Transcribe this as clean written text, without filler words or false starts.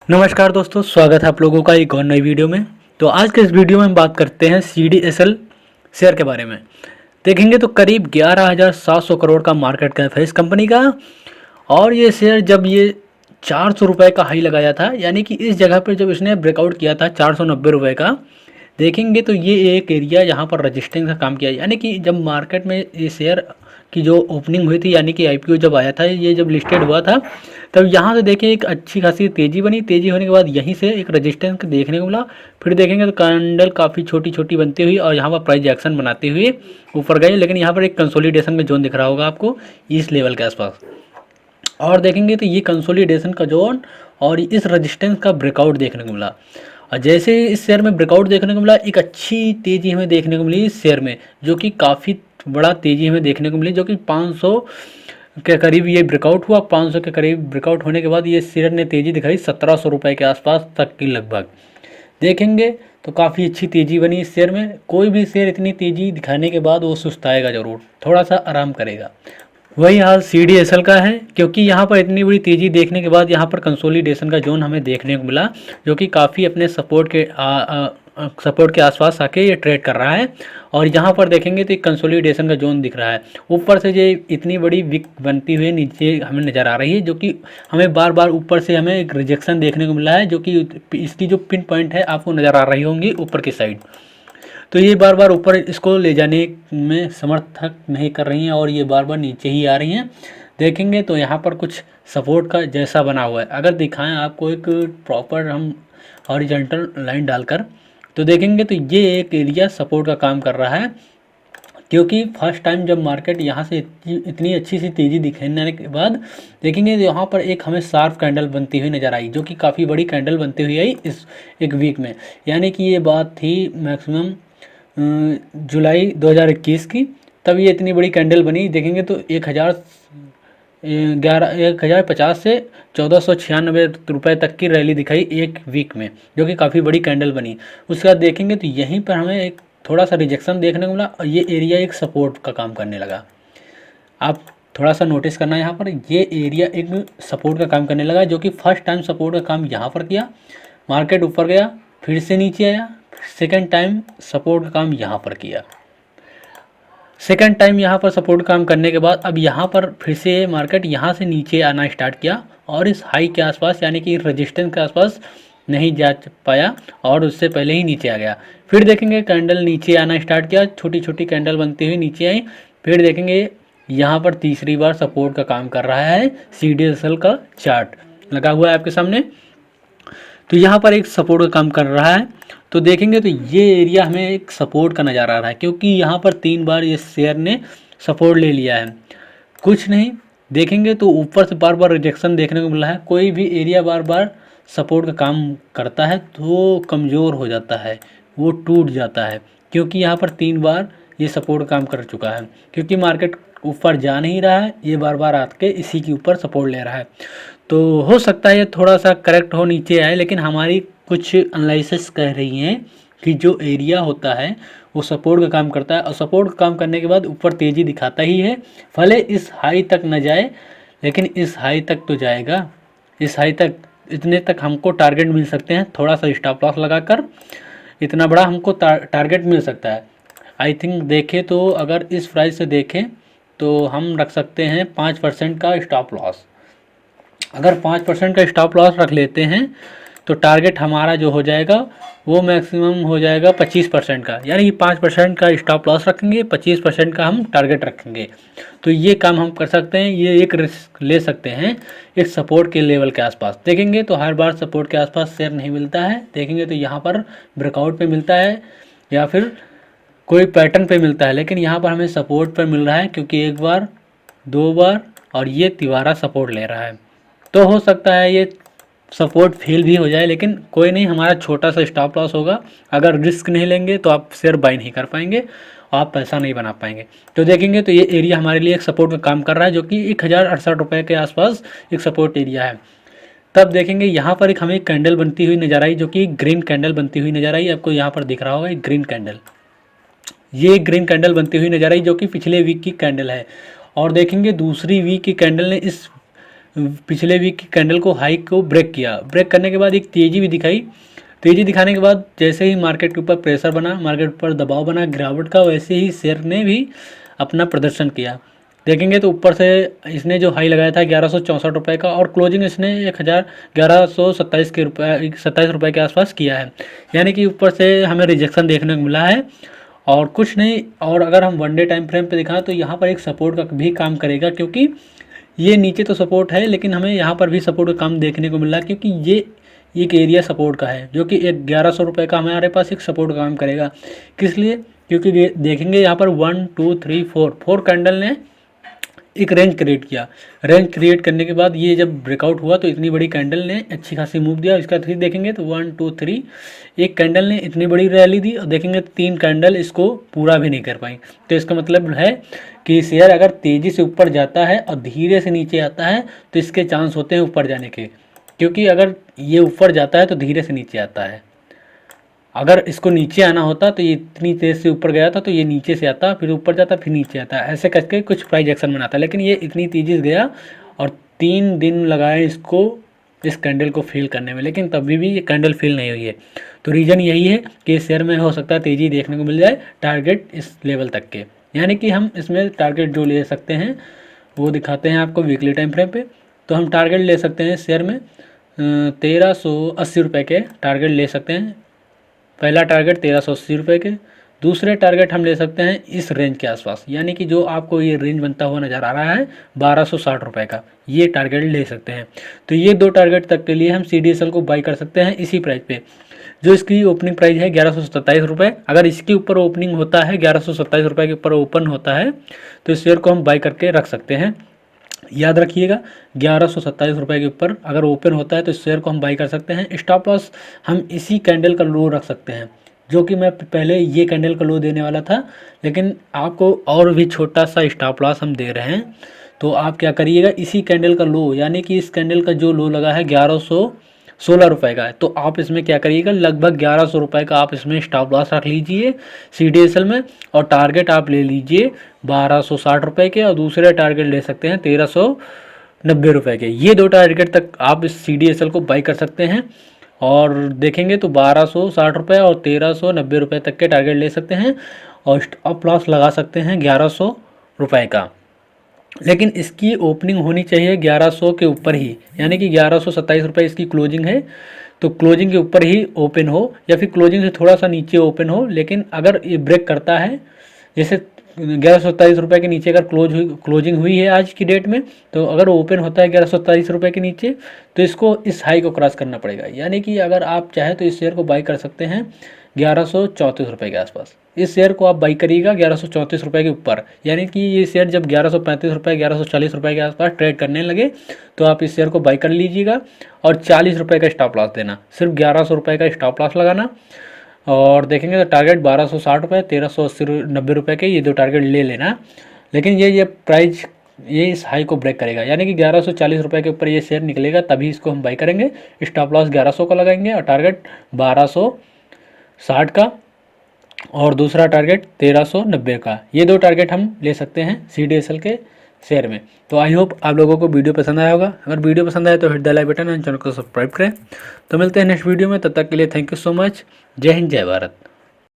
नमस्कार दोस्तों, स्वागत है आप लोगों का एक और नई वीडियो में। तो आज के इस वीडियो में हम बात करते हैं CDSL शेयर के बारे में। देखेंगे तो करीब 11,700 करोड़ का मार्केट कैप है इस कंपनी का। और ये शेयर जब ये 400 रुपये का हाई लगाया था, यानी कि इस जगह पर जब इसने ब्रेकआउट किया था 490 रुपये का, देखेंगे तो ये एक एरिया यहाँ पर रजिस्टेंस का काम किया। यानी कि जब मार्केट में ये शेयर की जो ओपनिंग हुई थी, यानी कि IPO जब आया था, ये जब लिस्टेड हुआ था, तब यहाँ से देखें एक अच्छी खासी तेज़ी बनी। तेज़ी होने के बाद यहीं से एक रेजिस्टेंस देखने को मिला। फिर देखेंगे तो कैंडल काफ़ी छोटी छोटी बनती हुई और यहाँ पर प्राइस एक्शन बनाते हुए ऊपर गए। लेकिन यहाँ पर एक कंसोलिडेशन में जोन दिख रहा होगा आपको इस लेवल के आसपास। और देखेंगे तो ये कंसोलिडेशन का जोन और इस रेजिस्टेंस का ब्रेकआउट देखने को मिला। और जैसे इस शेयर में ब्रेकआउट देखने को मिला, एक अच्छी तेज़ी हमें देखने को मिली इस शेयर में, जो कि काफ़ी बड़ा तेज़ी हमें देखने को मिली, जो कि 500 के करीब ये ब्रेकआउट हुआ। 500 के करीब ब्रेकआउट होने के बाद ये शेयर ने तेज़ी दिखाई 1700 रुपये के आसपास तक की लगभग। देखेंगे तो काफ़ी अच्छी तेज़ी बनी इस शेयर में। कोई भी शेयर इतनी तेज़ी दिखाने के बाद वो सुस्ताएगा ज़रूर, थोड़ा सा आराम करेगा। वही हाल CDSL का है, क्योंकि यहाँ पर इतनी बड़ी तेज़ी देखने के बाद यहाँ पर कंसोलिडेशन का जोन हमें देखने को मिला, जो कि काफ़ी अपने सपोर्ट के आसपास आके ये ट्रेड कर रहा है। और यहाँ पर देखेंगे तो एक कंसोलिडेशन का जोन दिख रहा है। ऊपर से ये इतनी बड़ी विक बनती हुई नीचे हमें नज़र आ रही है, जो कि हमें बार बार ऊपर से हमें एक रिजेक्शन देखने को मिला है, जो कि इसकी जो पिन पॉइंट है आपको नज़र आ रही होंगी ऊपर की साइड। तो ये बार बार ऊपर इसको ले जाने में समर्थक नहीं कर रही हैं और ये बार बार नीचे ही आ रही हैं। देखेंगे तो यहाँ पर कुछ सपोर्ट का जैसा बना हुआ है। अगर दिखाएं आपको एक प्रॉपर हम हॉरिजॉन्टल लाइन डालकर, तो देखेंगे तो ये एक एरिया सपोर्ट का काम कर रहा है। क्योंकि फर्स्ट टाइम जब मार्केट यहाँ से इतनी अच्छी सी तेज़ी दिखाने के बाद देखेंगे तो यहाँ पर एक हमें शार्प कैंडल बनती हुई नज़र आई, जो कि काफ़ी बड़ी कैंडल बनती हुई आई इस एक वीक में। यानी कि ये बात थी मैक्सिमम जुलाई 2021 की, तब ये इतनी बड़ी कैंडल बनी। देखेंगे तो 1050 से 1496 रुपये तक की रैली दिखाई एक वीक में, जो कि काफ़ी बड़ी कैंडल बनी। उसके बाद देखेंगे तो यहीं पर हमें एक थोड़ा सा रिजेक्शन देखने को मिला और ये एरिया एक सपोर्ट का काम करने लगा। आप थोड़ा सा नोटिस करना, यहाँ पर ये एरिया एक सपोर्ट का काम करने लगा, जो कि फर्स्ट टाइम सपोर्ट का काम यहाँ पर किया। मार्केट ऊपर गया, फिर से नीचे आया, सेकेंड टाइम सपोर्ट का काम यहाँ पर किया। सेकेंड टाइम यहाँ पर सपोर्ट काम करने के बाद अब यहाँ पर फिर से मार्केट यहाँ से नीचे आना स्टार्ट किया और इस हाई के आसपास, यानी कि रेजिस्टेंस के आसपास नहीं जा पाया और उससे पहले ही नीचे आ गया। फिर देखेंगे कैंडल नीचे आना स्टार्ट किया, छोटी छोटी कैंडल बनती हुई नीचे आई। फिर देखेंगे यहाँ पर तीसरी बार सपोर्ट का काम कर रहा है। CDSL का चार्ट लगा हुआ है आपके सामने, तो यहाँ पर एक सपोर्ट का काम कर रहा है। तो देखेंगे तो ये एरिया हमें एक सपोर्ट का नज़र आ रहा है, क्योंकि यहाँ पर 3 बार ये शेयर ने सपोर्ट ले लिया है। कुछ नहीं, देखेंगे तो ऊपर से बार बार रिजेक्शन देखने को मिला है। कोई भी एरिया बार बार सपोर्ट का काम करता है तो कमज़ोर हो जाता है, वो टूट जाता है, क्योंकि यहाँ पर 3 बार ये सपोर्ट काम कर चुका है। क्योंकि मार्केट ऊपर जा नहीं रहा है, ये बार बार आके इसी के ऊपर सपोर्ट ले रहा है। तो हो सकता है ये थोड़ा सा करेक्ट हो नीचे आए, लेकिन हमारी कुछ एनालिसिस कह रही हैं कि जो एरिया होता है वो सपोर्ट का काम करता है और सपोर्ट का काम करने के बाद ऊपर तेज़ी दिखाता ही है। भले इस हाई तक न जाए, लेकिन इस हाई तक तो जाएगा। इस हाई तक, इतने तक हमको टारगेट मिल सकते हैं। थोड़ा सा स्टॉप लॉस लगाकर इतना बड़ा हमको टारगेट मिल सकता है। आई थिंक देखें तो अगर इस प्राइस से देखें तो हम रख सकते हैं 5% का स्टॉप लॉस। अगर 5% का स्टॉप लॉस रख लेते हैं तो टारगेट हमारा जो हो जाएगा वो मैक्सिमम हो जाएगा 25% का। यानी कि 5% का स्टॉप लॉस रखेंगे, 25% का हम टारगेट रखेंगे। तो ये काम हम कर सकते हैं, ये एक रिस्क ले सकते हैं एक सपोर्ट के लेवल के आसपास। देखेंगे तो हर बार सपोर्ट के आसपास शेयर नहीं मिलता है। देखेंगे तो यहाँ पर ब्रेकआउट पे मिलता है या फिर कोई पैटर्न पे मिलता है, लेकिन यहाँ पर हमें सपोर्ट पर मिल रहा है, क्योंकि 1 बार 2 बार और ये तिबारा सपोर्ट ले रहा है। तो हो सकता है ये सपोर्ट फेल भी हो जाए, लेकिन कोई नहीं, हमारा छोटा सा स्टॉप लॉस होगा। अगर रिस्क नहीं लेंगे तो आप शेयर बाय नहीं कर पाएंगे और आप पैसा नहीं बना पाएंगे। तो देखेंगे तो ये एरिया हमारे लिए एक सपोर्ट का काम कर रहा है, जो कि 1068 रुपये के आसपास एक सपोर्ट एरिया है। तब देखेंगे यहाँ पर एक हमें कैंडल बनती हुई नजर आई, जो कि ग्रीन कैंडल बनती हुई नजर आई। आपको यहाँ पर दिख रहा होगा एक ग्रीन कैंडल, ये ग्रीन कैंडल बनती हुई नजर आई, जो कि पिछले वीक की कैंडल है। और देखेंगे दूसरी वीक की कैंडल ने इस पिछले वीक की कैंडल को हाई को ब्रेक किया। ब्रेक करने के बाद एक तेज़ी भी दिखाई। तेज़ी दिखाने के बाद जैसे ही मार्केट के ऊपर प्रेशर बना, मार्केट पर दबाव बना गिरावट का, वैसे ही शेयर ने भी अपना प्रदर्शन किया। देखेंगे तो ऊपर से इसने जो हाई लगाया था 1164 रुपये का, और क्लोजिंग इसने 1127 के रुपये 27 रुपये के आसपास किया है। यानी कि ऊपर से हमें रिजेक्शन देखने को मिला है और कुछ नहीं। और अगर हम वन डे टाइम फ्रेम पे दिखाएं तो यहाँ पर एक सपोर्ट का भी काम करेगा, क्योंकि ये नीचे तो सपोर्ट है लेकिन हमें यहाँ पर भी सपोर्ट का काम देखने को मिल रहा है, क्योंकि ये एक एरिया सपोर्ट का है जो कि एक 1100 रुपये का हमारे पास एक सपोर्ट का काम करेगा। किस लिए? क्योंकि देखेंगे यहाँ पर 1 2 3 4 कैंडल ने एक रेंज क्रिएट किया। रेंज क्रिएट करने के बाद ये जब ब्रेकआउट हुआ तो इतनी बड़ी कैंडल ने अच्छी खासी मूव दिया। इसका फिर देखेंगे तो 1 2 3 एक कैंडल ने इतनी बड़ी रैली दी, और देखेंगे 3 कैंडल इसको पूरा भी नहीं कर पाई। तो इसका मतलब है कि शेयर अगर तेज़ी से ऊपर जाता है और धीरे से नीचे आता है तो इसके चांस होते हैं ऊपर जाने के, क्योंकि अगर ये ऊपर जाता है तो धीरे से नीचे आता है। अगर इसको नीचे आना होता तो ये इतनी तेज़ से ऊपर गया था तो ये नीचे से आता, फिर ऊपर जाता, फिर नीचे आता, ऐसे करके कुछ प्राइस एक्शन बनाता। लेकिन ये इतनी तेज़ी से गया और 3 दिन लगाए इसको इस कैंडल को फिल करने में, लेकिन तभी भी ये कैंडल फिल नहीं हुई है। तो रीज़न यही है कि इस शेयर में हो सकता है तेज़ी देखने को मिल जाए टारगेट इस लेवल तक के। यानी कि हम इसमें टारगेट जो ले सकते हैं वो दिखाते हैं आपको वीकली टाइम फ्रेम पे। तो हम टारगेट ले सकते हैं शेयर में 1380 रुपये के टारगेट ले सकते हैं। पहला टारगेट 1380 रुपये के। दूसरे टारगेट हम ले सकते हैं इस रेंज के आसपास, यानी कि जो आपको ये रेंज बनता हुआ नज़र आ रहा है 1260 रुपये का, ये टारगेट ले सकते हैं। तो ये 2 टारगेट तक के लिए हम CDSL को बाई कर सकते हैं इसी प्राइस पे। जो इसकी ओपनिंग प्राइस है 1127 रुपये। अगर इसके ऊपर ओपनिंग होता है 1127 रुपये के ऊपर ओपन होता है तो इस शेयर को हम बाई करके रख सकते हैं। याद रखिएगा 1127 रुपये के ऊपर अगर ओपन होता है तो इस शेयर को हम बाई कर सकते हैं। स्टॉप लॉस हम इसी कैंडल का लो रख सकते हैं, जो कि मैं पहले ये कैंडल का लो देने वाला था, लेकिन आपको और भी छोटा सा स्टॉप लॉस हम दे रहे हैं। तो आप क्या करिएगा, इसी कैंडल का लो, यानी कि इस कैंडल का जो लो लगा है 1116 रुपये का है, तो आप इसमें क्या करिएगा लगभग 1100 रुपये का आप इसमें स्टॉप लॉस रख लीजिए CDSL में, और टारगेट आप ले लीजिए 1260 रुपये के, और दूसरे टारगेट ले सकते हैं 1390 रुपये के। ये 2 टारगेट तक आप इस CDSL को बाई कर सकते हैं। और देखेंगे तो 1260 रुपये और 1390 रुपये तक के टारगेट ले सकते हैं, और स्टॉप लॉस लगा सकते हैं 1100 रुपये का। लेकिन इसकी ओपनिंग होनी चाहिए 1100 के ऊपर ही, यानी कि 1127 रुपये इसकी क्लोजिंग है, तो क्लोजिंग के ऊपर ही ओपन हो, या फिर क्लोजिंग से थोड़ा सा नीचे ओपन हो। लेकिन अगर ये ब्रेक करता है, जैसे 1127 रुपये के नीचे अगर क्लोजिंग हुई है आज की डेट में, तो अगर ओपन होता है 1127 रुपये के नीचे तो इसको इस हाई को क्रॉस करना पड़ेगा। यानी कि अगर आप चाहें तो इस शेयर को बाई कर सकते हैं 1134 रुपये के आसपास। इस शेयर को आप बाई करिएगा 1134 रुपये के ऊपर, यानी कि ये शेयर जब 1135 रुपये 1140 रुपये के आसपास ट्रेड करने लगे तो आप इस शेयर को बाई कर लीजिएगा, और 40 रुपये का स्टॉप लॉस देना, सिर्फ 1100 रुपये का स्टॉप लॉस लगाना। और देखेंगे तो टारगेट 1260 रुपये 1390 रुपये के ये 2 टारगेट ले लेना। लेकिन ये प्राइस ये इस हाई को ब्रेक करेगा, यानी कि 1140 रुपये के ऊपर ये शेयर निकलेगा तभी इसको हम बाई करेंगे। स्टॉप लॉस 1100 का लगाएंगे और टारगेट 1260 का, और दूसरा टारगेट 1390 का। ये 2 टारगेट हम ले सकते हैं CDSL के शेयर में। तो आई होप आप लोगों को वीडियो पसंद आया होगा। अगर वीडियो पसंद आए तो हिट द लाइक बटन और चैनल को सब्सक्राइब करें। तो मिलते हैं नेक्स्ट वीडियो में, तब तक के लिए थैंक यू सो मच। जय हिंद, जय भारत।